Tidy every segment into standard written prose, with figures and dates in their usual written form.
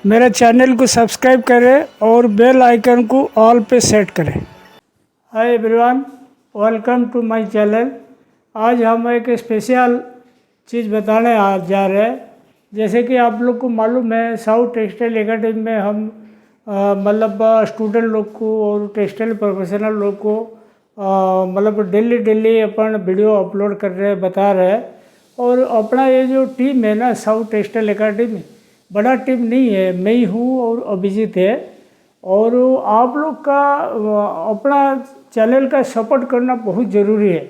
मेरे चैनल को सब्सक्राइब करें और बेल आइकन को ऑल पे सेट करें। Hi everyone, welcome to my channel. आज हम एक स्पेशल चीज़ बताने जा रहे हैं। जैसे कि आप लोग को मालूम है, साउथ टेक्सटाइल एकेडमी में हम मतलब स्टूडेंट लोग को और टेक्सटाइल प्रोफेशनल लोग को मतलब डेली अपन वीडियो अपलोड कर रहे हैं, बता रहे हैं। और अपना ये जो टीम है ना, साउथ टेक्सटाइल एकेडमी, बड़ा टीम नहीं है, मैं ही हूँ और अभिजीत है। और आप लोग का अपना चैनल का सपोर्ट करना बहुत ज़रूरी है।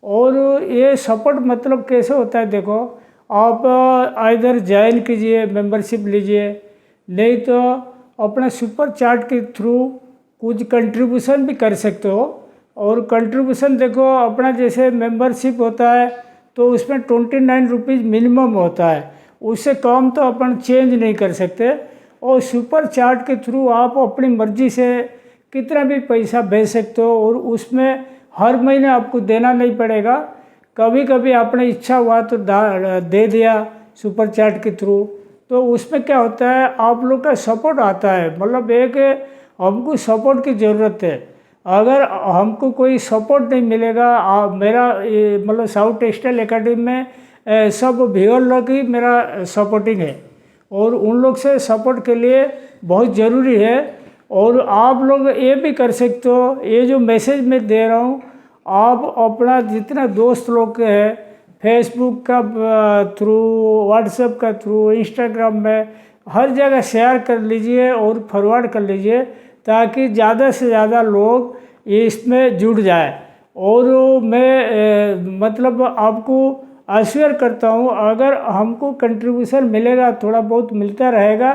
और ये सपोर्ट मतलब कैसे होता है, देखो, आप आइदर ज्वाइन कीजिए, मेंबरशिप लीजिए, नहीं तो अपना सुपर चार्ट के थ्रू कुछ कंट्रीब्यूशन भी कर सकते हो। और कंट्रीब्यूशन देखो, अपना जैसे मेंबरशिप होता है तो उसमें 29 रुपीज़ मिनिमम होता है, उससे कम तो अपन चेंज नहीं कर सकते। और सुपर चार्ट के थ्रू आप अपनी मर्ज़ी से कितना भी पैसा भेज सकते हो और उसमें हर महीने आपको देना नहीं पड़ेगा। कभी कभी आपने इच्छा हुआ तो दे दिया सुपर चार्ट के थ्रू, तो उसमें क्या होता है, आप लोग का सपोर्ट आता है। मतलब एक हमको सपोर्ट की ज़रूरत है। अगर हमको कोई सपोर्ट नहीं मिलेगा, मेरा मतलब साउथ टेक्सटाइल एकेडमी में सब व्यूअर लोग ही मेरा सपोर्टिंग है और उन लोग से सपोर्ट के लिए बहुत ज़रूरी है। और आप लोग ये भी कर सकते हो, ये जो मैसेज मैं दे रहा हूँ, आप अपना जितना दोस्त लोग के हैं, फेसबुक का थ्रू, व्हाट्सएप का थ्रू, इंस्टाग्राम में, हर जगह शेयर कर लीजिए और फॉरवर्ड कर लीजिए, ताकि ज़्यादा से ज़्यादा लोग इसमें जुड़ जाए। और मैं मतलब आपको अश्योर करता हूँ, अगर हमको कंट्रीब्यूशन मिलेगा, थोड़ा बहुत मिलता रहेगा,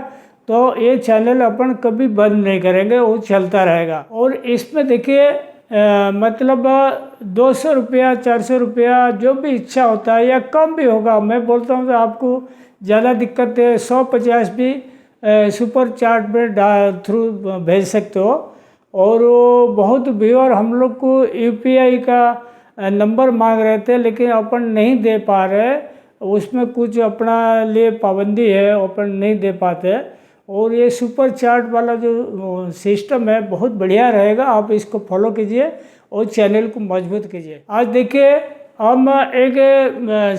तो ये चैनल अपन कभी बंद नहीं करेंगे, वो चलता रहेगा। और इसमें देखिए मतलब 200 रुपया, 400 रुपया, जो भी इच्छा होता है, या कम भी होगा। मैं बोलता हूँ तो आपको ज़्यादा दिक्कत है, 150 भी सुपर चार्ट में थ्रू भेज सकते हो। और बहुत व्यूअर हम लोग को यूपीआई का नंबर मांग रहे थे, लेकिन अपन नहीं दे पा रहे, उसमें कुछ अपना लिए पाबंदी है, अपन नहीं दे पाते। और ये सुपर चार्ट वाला जो सिस्टम है बहुत बढ़िया रहेगा, आप इसको फॉलो कीजिए और चैनल को मजबूत कीजिए। आज देखिए, हम एक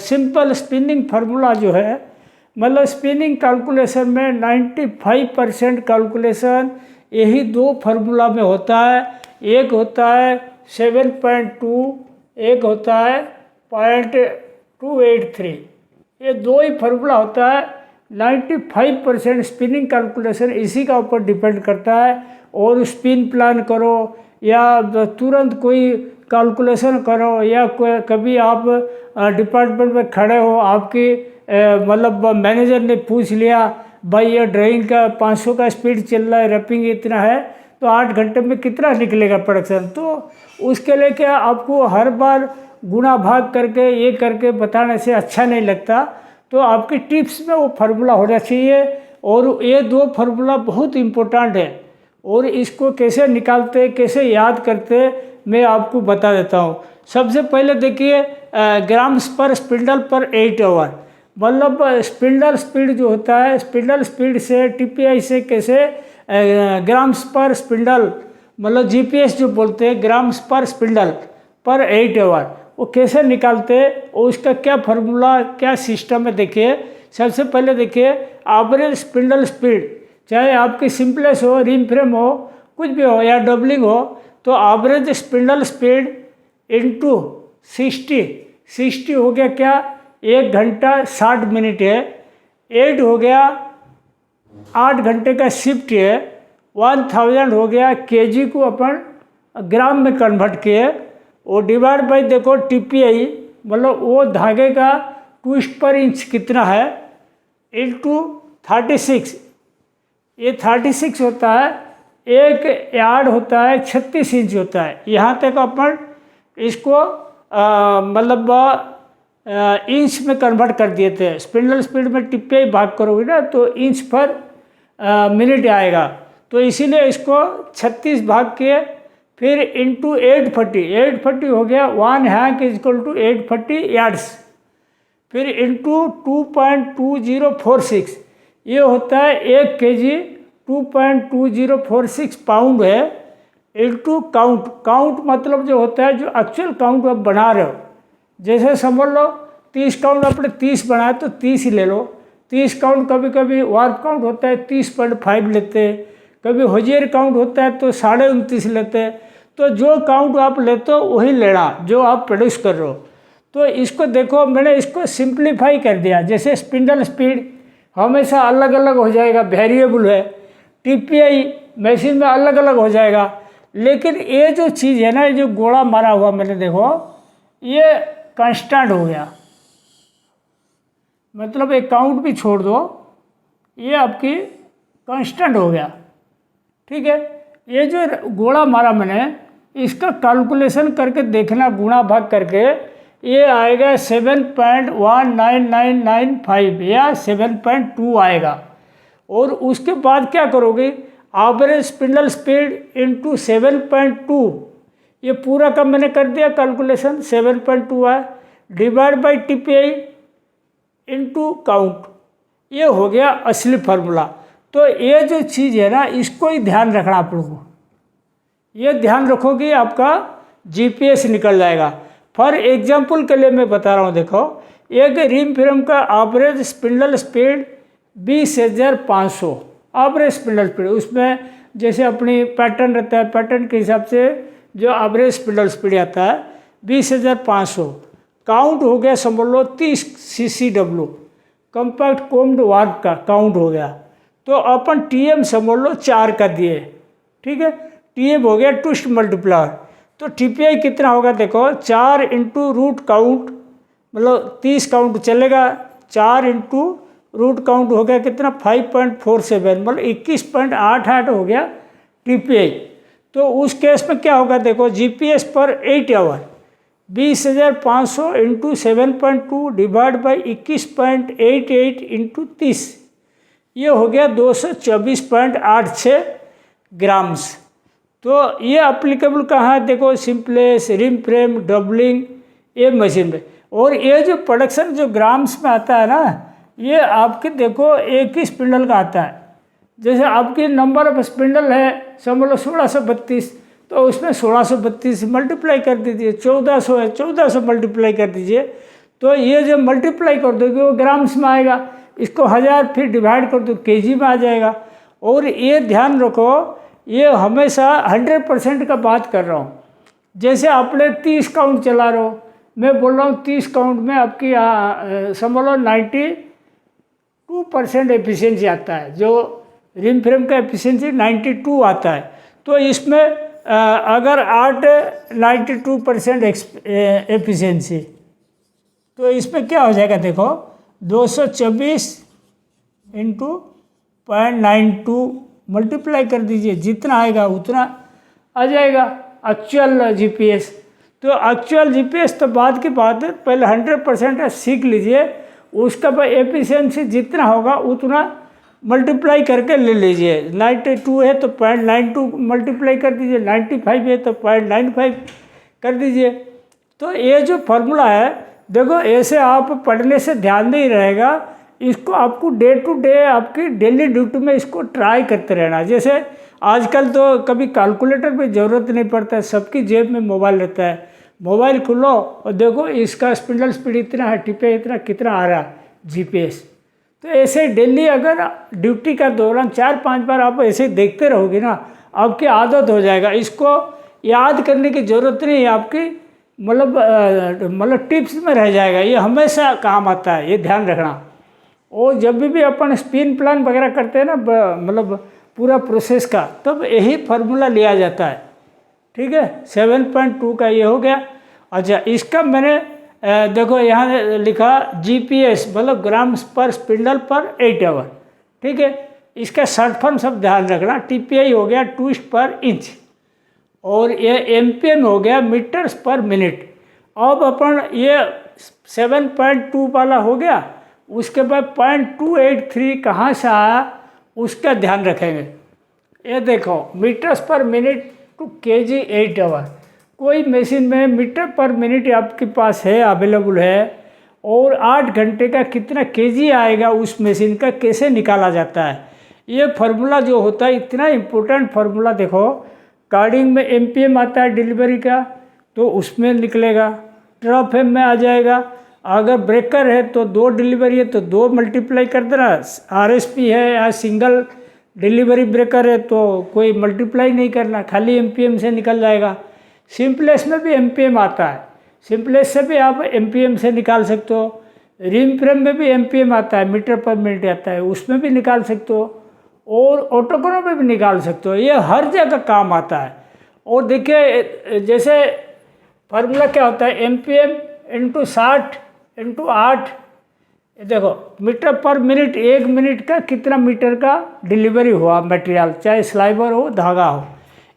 सिंपल स्पिनिंग फार्मूला जो है, मतलब स्पिनिंग कैलकुलेशन में 95% कैलकुलेशन यही दो फार्मूला में होता है। एक होता है 7.2, एक होता है 0.283। ये दो ही फार्मूला होता है। 95% स्पिनिंग कैलकुलेशन इसी का ऊपर डिपेंड करता है। और स्पिन प्लान करो या तुरंत कोई कैलकुलेशन करो, या कभी आप डिपार्टमेंट में खड़े हो, आपकी मतलब मैनेजर ने पूछ लिया, भाई ये ड्राइंग का 500 का स्पीड चल रहा है, रैपिंग इतना है, तो 8 घंटे में कितना निकलेगा प्रोडक्शन। तो उसके लिए क्या, आपको हर बार गुणा भाग करके ये करके बताने से अच्छा नहीं लगता, तो आपकी टिप्स में वो फार्मूला होना चाहिए। और ये दो फार्मूला बहुत इम्पोर्टेंट है, और इसको कैसे निकालते, कैसे याद करते, मैं आपको बता देता हूँ। सबसे पहले देखिए, ग्राम्स पर स्पिंडल पर 8 आवर, मतलब स्पिंडल स्पीड जो होता है, स्पिंडल स्पीड से टीपीआई से कैसे ग्राम्स पर स्पिंडल, मतलब जीपीएस जो बोलते हैं, ग्राम्स पर स्पिंडल पर 8 आवर, वो कैसे निकालते और उसका क्या फार्मूला, क्या सिस्टम है। देखिए, सबसे पहले देखिए, एवरेज स्पिंडल स्पीड, चाहे आपकी सिंपलेस हो, रिम फ्रेम हो, कुछ भी हो, या डबलिंग हो, तो एवरेज स्पिंडल स्पीड इंटू 60 हो गया क्या, 1 घंटा 60 मिनट है। 8 हो गया 8 घंटे का शिफ्ट है। 1000 हो गया, केजी को अपन ग्राम में कन्वर्ट किए, और डिवाइड बाई देखो टीपीआई, मतलब वो धागे का ट्विस्ट पर इंच कितना है, इंटू 36। ये 36 होता है, एक यार्ड होता है 36 इंच होता है। यहाँ तक अपन इसको मतलब इंच में कन्वर्ट कर दिए थे। स्पिंडल स्पीड में टीपीआई भाग करोगे ना, तो इंच पर मिनट आएगा, तो इसीलिए इसको 36 भाग किए, फिर इंटू 840 हो गया, 1 hank is equal to 840 yards, फिर इंटू 2.2046, ये होता है 1 kg 2.2046 पाउंड है इंटू काउंट। काउंट मतलब जो होता है जो एक्चुअल काउंट आप बना रहे हो, जैसे समझ लो 30 काउंट आपने 30 बनाया तो 30 ही ले लो। 30 काउंट कभी कभी वार्प काउंट होता है 30.5 लेते हैं, कभी होजियर काउंट होता है तो 29.5 लेते हैं। तो जो काउंट आप लेते हो वही लेना जो आप प्रोड्यूस कर रहे हो। तो इसको देखो मैंने इसको सिंप्लीफाई कर दिया, जैसे स्पिंडल स्पीड हमेशा अलग अलग हो जाएगा, वेरिएबल है। टीपीआई मशीन में अलग अलग हो जाएगा, लेकिन ये जो चीज़ है ना, ये जो गोला मारा हुआ मैंने देखो ये कांस्टेंट हो गया, मतलब एक काउंट भी छोड़ दो, ये आपकी कांस्टेंट हो गया। ठीक है, ये जो गोला मारा मैंने इसका कैलकुलेशन करके देखना, गुणा भाग करके ये आएगा 7.19995 या 7.2 आएगा। और उसके बाद क्या करोगे, एवरेज स्पिंडल स्पीड इंटू 7.2, ये पूरा का मैंने कर दिया कैलकुलेशन, 7.2 है, divide by TPI into count, ये हो गया असली फार्मूला। तो ये जो चीज़ है ना इसको ही ध्यान रखना आप लोगों को, ये ध्यान रखोगे आपका जीपीएस निकल जाएगा। फॉर एग्जांपल के लिए मैं बता रहा हूँ, देखो एक रिम फ्रेम का average spindle speed 20,500 average spindle speed, उसमें जैसे अपनी पैटर्न रहता है, पैटर्न के हिसाब से जो एवरेज स्पिंडल स्पीड आता है 20,500। काउंट हो गया समझ लो 30 CCW, कम्पैक्ट कोम्ड वार्प का काउंट हो गया। तो अपन टीएम समझ लो 4 का दिए, ठीक है, टीएम हो गया ट्विस्ट मल्टीप्लायर। तो टीपीआई कितना होगा देखो, 4 इंटू रूट काउंट, मतलब 30 काउंट चलेगा, 4 इंटू रूट काउंट हो गया कितना 5.47, मतलब 21.88 हो गया टीपीआई। तो उस केस में क्या होगा देखो, जीपीएस पर 8 hour 20,500 into 7.2 divide by 21.88 into 30, ये हो गया 224.86 ग्राम्स। तो ये अप्लीकेबल कहाँ है देखो, सिंपलेस, रिम फ्रेम, डबलिंग, ये मशीन में। और ये जो प्रोडक्शन जो ग्राम्स में आता है ना, ये आपके देखो एक ही स्पिंडल का आता है। जैसे आपकी नंबर ऑफ स्पिंडल है समझ लो 1632, तो उसमें 1632 मल्टीप्लाई कर दीजिए, 1400 है 1400 मल्टीप्लाई कर दीजिए, तो ये जो मल्टीप्लाई कर दोगे वो ग्राम्स में आएगा। इसको 1000 फिर डिवाइड कर दो केजी में आ जाएगा। और ये ध्यान रखो, ये हमेशा 100% का बात कर रहा हूँ। जैसे आपने 30 काउंट चला रहे हो, मैं बोल रहा हूँ 30 काउंट में आपकी समझ लो 92% एफिशिएंसी आता है, जो रिम फ्रेम का एफिशिएंसी 92 आता है। तो इसमें अगर 92% एफिशिएंसी, तो इसमें क्या हो जाएगा देखो, 224 इंटू 0.92 मल्टीप्लाई कर दीजिए, जितना आएगा उतना आ जाएगा एक्चुअल जीपीएस। तो एक्चुअल जीपीएस तो बाद की बात है, पहले 100% सीख लीजिए, उसका पर एफिशिएंसी जितना होगा उतना मल्टीप्लाई करके ले लीजिए। 92 है तो 0.92 मल्टीप्लाई कर दीजिए, 95 है तो 0.95 कर दीजिए। तो ये जो फार्मूला है देखो, ऐसे आप पढ़ने से ध्यान नहीं रहेगा, इसको आपको डे टू डे आपकी डेली ड्यूटी में इसको ट्राई करते रहना। जैसे आजकल तो कभी कैलकुलेटर की ज़रूरत नहीं पड़ता है, सबकी जेब में मोबाइल रहता है, मोबाइल खोलो और देखो इसका स्पिंडल स्पीड इतना है, टिपे इतना, कितना आ रहा है जीपीएस। तो ऐसे डेली अगर ड्यूटी का दौरान 4-5 बार आप ऐसे देखते रहोगे ना, आपकी आदत हो जाएगा। इसको याद करने की ज़रूरत नहीं है आपकी, मतलब टिप्स में रह जाएगा, ये हमेशा काम आता है, ये ध्यान रखना। और जब भी अपन स्पिन प्लान वगैरह करते हैं ना, मतलब पूरा प्रोसेस का, तब यही फार्मूला लिया जाता है। ठीक है, 7.2 का ये हो गया। अच्छा, इसका मैंने देखो यहाँ लिखा जीपीएस, मतलब ग्राम्स पर स्पिंडल पर 8 आवर। ठीक है, इसका शॉर्ट फॉर्म सब ध्यान रखना। टीपीआई हो गया ट्विस्ट पर इंच, और ये एमपीएम हो गया मीटर्स पर मिनट। अब अपन ये 7.2 वाला हो गया, उसके बाद 0.283 कहाँ से आया उसका ध्यान रखेंगे। ये देखो मीटर्स पर मिनट टू केजी 8 आवर, कोई मशीन में मीटर पर मिनट आपके पास है, अवेलेबल है, और 8 घंटे का कितना केजी आएगा उस मशीन का कैसे निकाला जाता है। ये फार्मूला जो होता है इतना इम्पोर्टेंट फार्मूला, देखो कार्डिंग में एमपीएम आता है डिलीवरी का, तो उसमें निकलेगा। ड्रॉप एम में आ जाएगा। अगर ब्रेकर है तो 2 डिलीवरी है तो 2 मल्टीप्लाई कर देना। आरएसपी है या सिंगल डिलीवरी ब्रेकर है तो कोई मल्टीप्लाई नहीं करना, खाली एमपीएम से निकल जाएगा। सिंपलेस में भी एमपीएम आता है, सिंपलेस से भी आप एमपीएम से निकाल सकते हो। रिम फ्रेम में भी एमपीएम आता है, मीटर पर मिनट आता है, उसमें भी निकाल सकते हो। और ऑटोकोनर में भी निकाल सकते हो। ये हर जगह काम आता है। और देखिए जैसे फार्मूला क्या होता है, एमपीएम इंटू 60 इंटू 8, देखो मीटर पर मिनट, 1 मिनट का कितना मीटर का डिलीवरी हुआ मटेरियल, चाहे स्लाइबर हो धागा हो,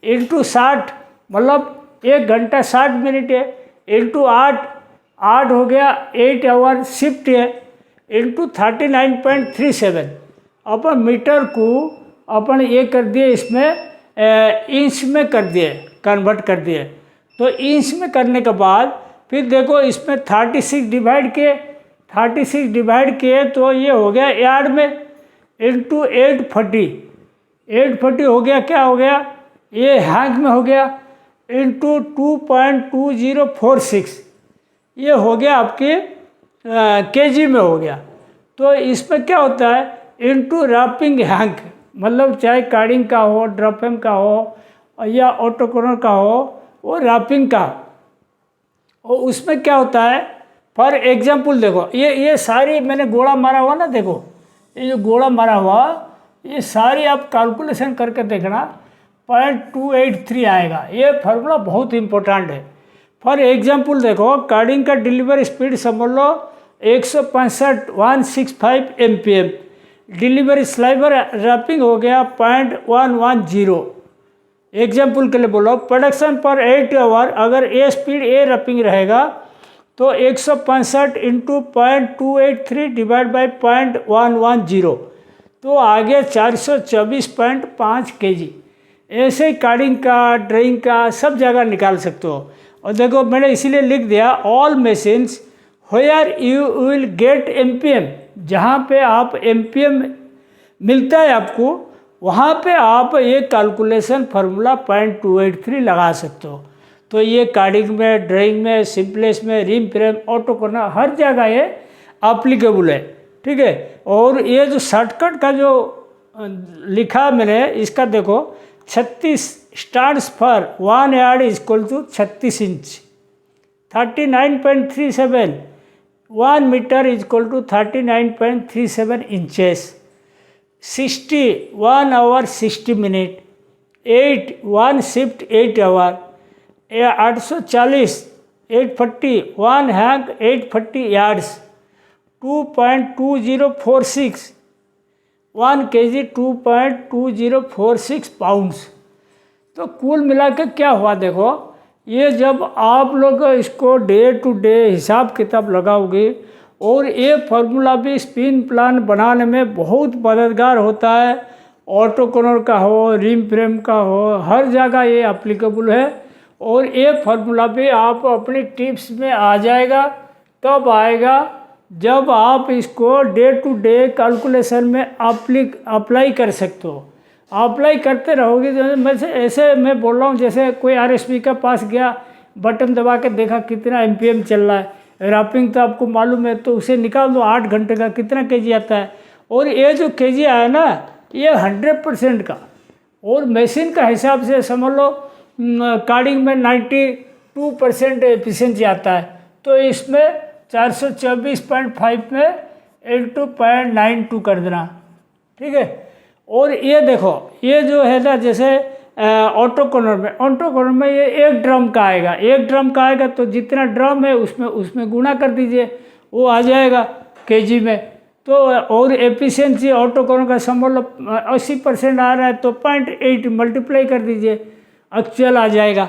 इंटू 60 मतलब 1 घंटा 60 मिनट है, इंटू 8 हो गया 8 आवर शिफ्ट है, इंटू 39.37। अपन मीटर को अपन ये कर दिए इसमें इंच में कर दिए, कन्वर्ट कर दिए। तो इंच में करने के बाद फिर देखो इसमें 36 डिवाइड किए तो ये हो गया यार्ड में, इंटू 840 हो गया, क्या हो गया ये हैंग में हो गया, इंटू 2.2046 ये हो गया आपके केजी में हो गया। तो इसमें क्या होता है, इंटू रैपिंग हैंग, मतलब चाहे कार्डिंग का हो, ड्रॉपएम का हो या ऑटोकोनर का हो, वो रैपिंग का। और उसमें क्या होता है, फॉर एग्जाम्पल देखो ये सारी मैंने गोला मारा हुआ ना, देखो ये जो गोला मारा हुआ ये सारी आप कैलकुलेशन करके देखना, 0.283 आएगा। ये फार्मूला बहुत इंपॉर्टेंट है। फॉर एग्जाम्पल देखो कार्डिंग का डिलीवरी स्पीड समझ लो 165 एमपीएम, डिलीवरी स्लाइबर रैपिंग हो गया 0.110। एग्जाम्पल के लिए बोलो, प्रोडक्शन पर 8 आवर अगर ए स्पीड ए रैपिंग रहेगा तो 165 इंटू 0.283 डिवाइड बाई 0.110, तो आगे 424.5 केजी। ऐसे ही कार्डिंग का, ड्राइंग का सब जगह निकाल सकते हो। और देखो मैंने इसीलिए लिख दिया all machines where you will get MPM, जहाँ पे आप एमपीएम मिलता है आपको, वहाँ पे आप ये कैलकुलेशन फार्मूला 0.283 लगा सकते हो। तो ये कार्डिंग में, ड्राइंग में, सिंपलेस में, रिम फ्रेम, ऑटोकोनर हर जगह ये एप्लीकेबल है, ठीक है। और ये जो शॉर्टकट का जो लिखा मैंने इसका देखो 36 stars for 1 yard is equal to 36 inch, 39.37 1 meter is equal to 39.37 inches, 1 hour 60 minute, 1 shift 8 hour, 840 840 1 hank 840 yards, 2.2046 1 kg 2.2046 pounds. तो कुल मिलाकर क्या हुआ देखो, ये जब आप लोग इसको डे टू डे हिसाब किताब लगाओगे और ये फार्मूला भी स्पिन प्लान बनाने में बहुत मददगार होता है। ऑटोकोनर का हो, रिम फ्रेम का हो, हर जगह ये एप्लीकेबल है। और ये फार्मूला भी आप अपनी टिप्स में आ जाएगा। तब आएगा जब आप इसको डे टू डे कैलकुलेशन में अप्लाई कर सकते हो। अप्लाई करते रहोगे तो ऐसे मैं बोल रहा हूँ, जैसे कोई आरएसपी के पास गया, बटन दबा के देखा कितना एमपीएम चल रहा है, रैपिंग तो आपको मालूम है, तो उसे निकाल दो 8 घंटे का कितना केजी आता है। और ये जो केजी आया ना ये 100% का, और मशीन का हिसाब से समझ लो कार्डिंग में 92% एफिशिएंसी आता है। तो इसमें 424.5 में 0.92 कर देना, ठीक है। और ये देखो ये जो है ना, जैसे ऑटोकोनर में ये 1 ड्रम का आएगा, 1 ड्रम का आएगा तो जितना ड्रम है उसमें गुना कर दीजिए, वो आ जाएगा केजी में। तो और एफिशिएंसी ऑटोकोनर का समझ लो 80% आ रहा है तो 0.8 मल्टीप्लाई कर दीजिए, एक्चुअल आ जाएगा।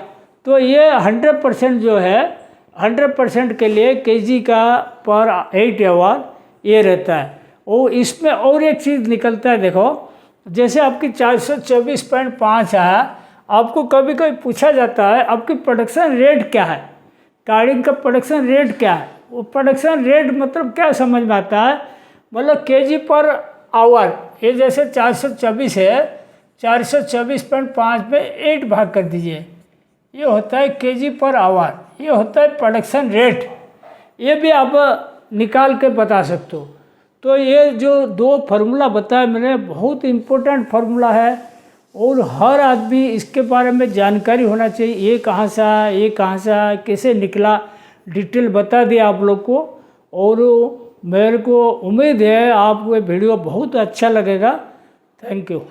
तो ये 100% जो है 100% के लिए केजी का पर 8 आवर ये रहता है। और इसमें और एक चीज़ निकलता है, देखो जैसे आपकी 424.5 आया, आपको कभी कभी पूछा जाता है आपकी प्रोडक्शन रेट क्या है, कार्डिंग का प्रोडक्शन रेट क्या है, वो प्रोडक्शन रेट मतलब क्या समझ में आता है, मतलब केजी पर आवर। ये जैसे 424 है, 424.5 में 8 भाग कर दीजिए, ये होता है केजी पर आवर, ये होता है प्रोडक्शन रेट। ये भी आप निकाल के बता सकते हो। तो ये जो दो फार्मूला बताया मैंने, बहुत इम्पोर्टेंट फार्मूला है और हर आदमी इसके बारे में जानकारी होना चाहिए। ये कहाँ से आया, ये कहाँ से आया, कैसे निकला, डिटेल बता दिया आप लोग को। और मेरे को उम्मीद है आपको ये वीडियो बहुत अच्छा लगेगा। Thank you.